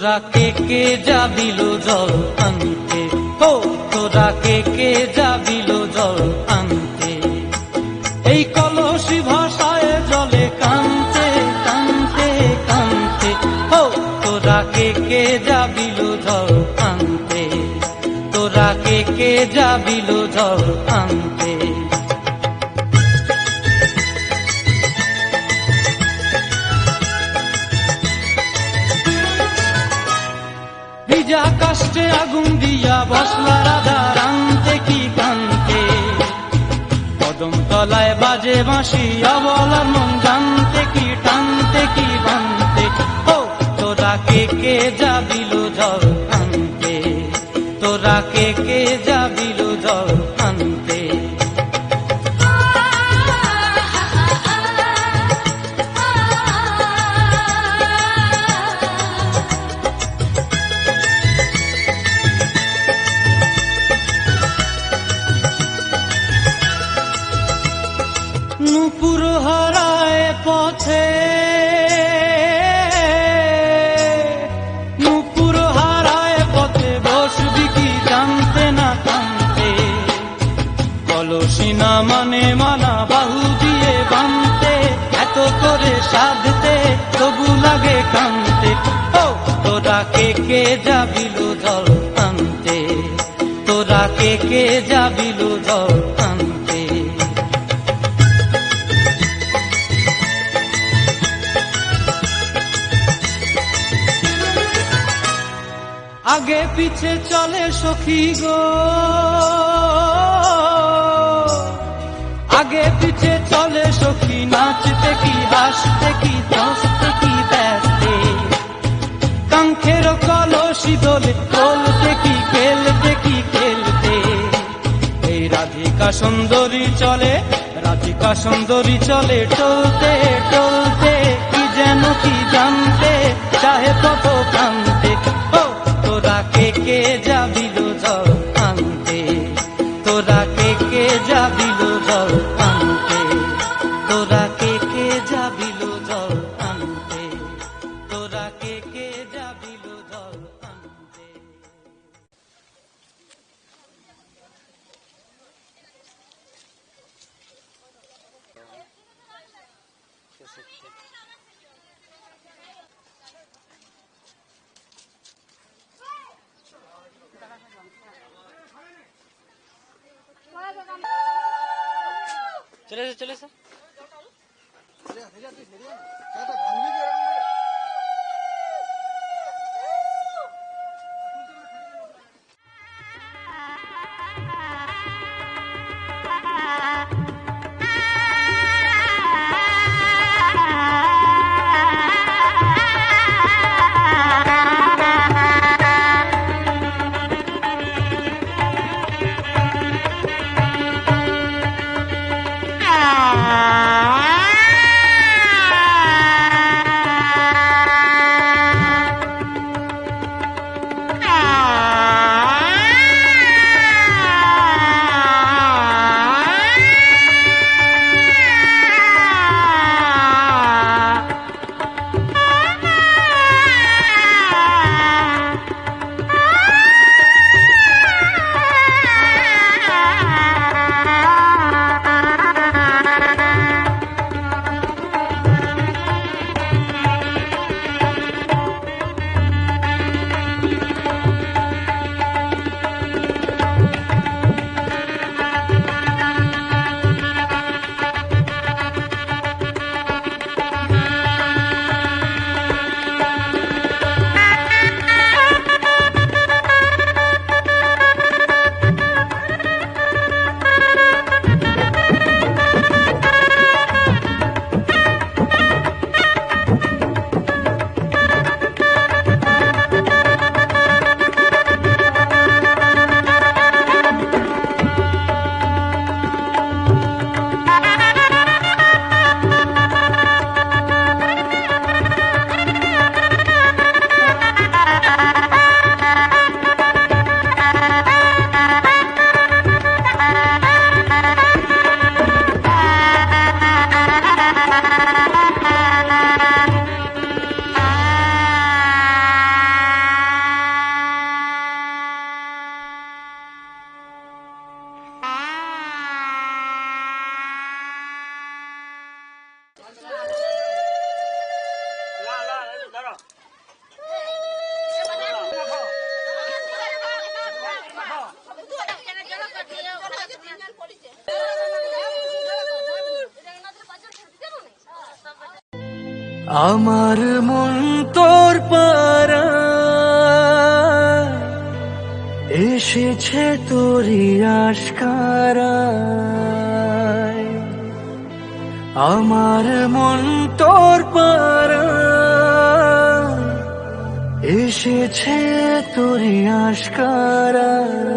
তোরা কে যাবিল জল আনতে, ও তোরা কে যাবিল জল আনতে, এই কলসি ভাষায় জলে কানতে কানতে কানতে, ও তোরা কে যাবিল জল আনতে, তোরা কে যাবিল জল আনতে। ভিজা কাষ্টে আগুন দিয়া বসলা রাধা রানতে কি কানতে, কদম তলায় বাজে বাঁশি অবলার মন জানতে কি টানতে কি বানতে, ও তোরা কে যাবিল জল আনতে, তোরা কে যাবিল জল আনতে। নূপুর হারায় পথে, নূপুর হারায় পথে বসবি কি জানতে না কানতে, কলসি না মানে মানা বাহু দিয়ে বানতে, এত করে সাধতে তবু লাগে কানতে, ও তোরা কে যাবিল জল আনতে, তোরা কে যাবিল জল আনতে। আগে পিছে চলে সখী গো, আগে পিছে চলে সখী, নাচতে কি হাসতে কি হাসতে কি ব্যস্তে, কাঙ্ক্ষের কলসি দোলে তোলতে কি খেলতে কি খেলতে, এই রাধিকা সুন্দরী চলে, রাধিকা সুন্দরী চলে টলতে টলতে, কি যেন কি জানতে চাহে কত কানতে, ও তোরা কে যাবিল জল আনতে, তোরা কে যাবিল জল আনতে, তোরা কে যাবিল জল আনতে, তোরা কে যাবিল জল আনতে। চলে এসে চলে এসে আমার মন তোর পাড়ায় এসেছে তোরই আশকারায়। আমার মন তোর পাড়ায় এসেছে তোরই আশকারায়।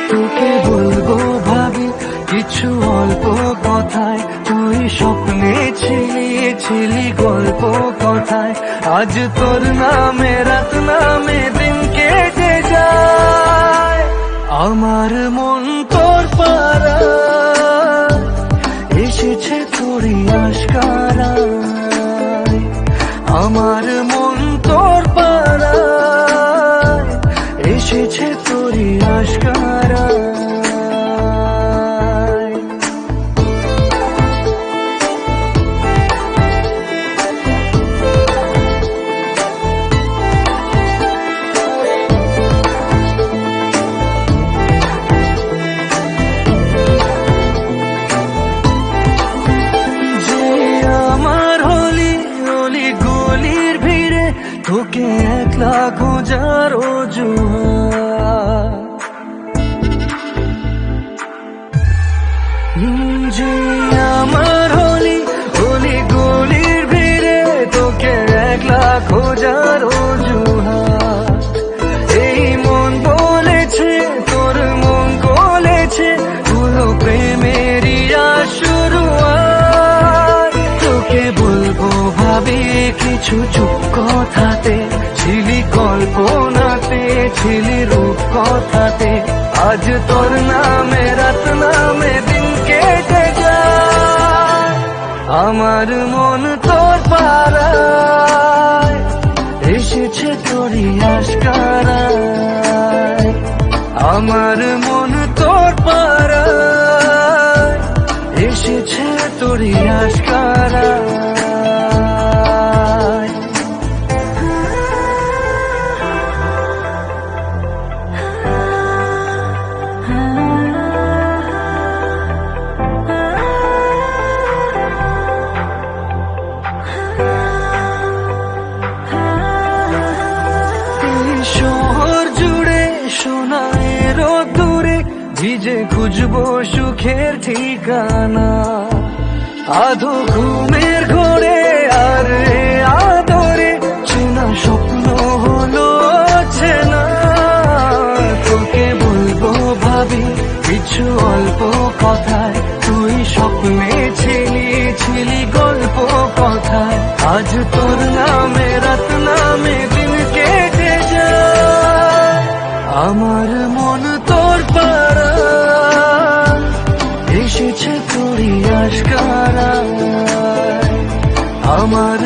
তোকে বলবো ভাবি কিছু অল্প কথায়, তুই স্বপ্নে ছিলি গল্প কথায়। আজ তোর নামে রাত নামে দিন কেটে যায়। আমার মন তোর পাড়ায় এসেছে তোরই আশকারায়। আমার মন তোর পাড়ায় এসেছে তোরই আশকারায়। তোকে একলা খোঁজার অজুহাত, যে আমার হলি গলির ভিড়ে তোকে একলা খোঁজার অজুহাত। এই মন বলেছে তোর মন গলেছে, হলো প্রেমেরই শুরুয়াত। তোকে বলবো ভাবি কিছু চুপ কথাতে, ছিলি কল্পনাতে ছিলি রূপ কথাতে। আজ তোর নামে রাত নামে দিন কেটে যায়। আমার মন তোর পাড়ায় এসেছে তোরই আশকারায়। আমার মন তোর পাড়ায় এসেছে তোরই আশকারায়। শহর জুড়ে সোনার দূরে ভিজে খুঁজবো সুখের ঠিকানা। আধো ঘুমের ঘোরে আর আদরে চেনা স্বপ্ন হলো চেনা। তোকে বলবো ভাবি কিছু অল্প কথায়, তুই স্বপ্নে ছিলি গল্প কথায়। আজ তোর নামে রাত নামে দিন কেটে যায়। আমার মন তোর পাড়ায় এসেছে তোরই আশকারায়। আমার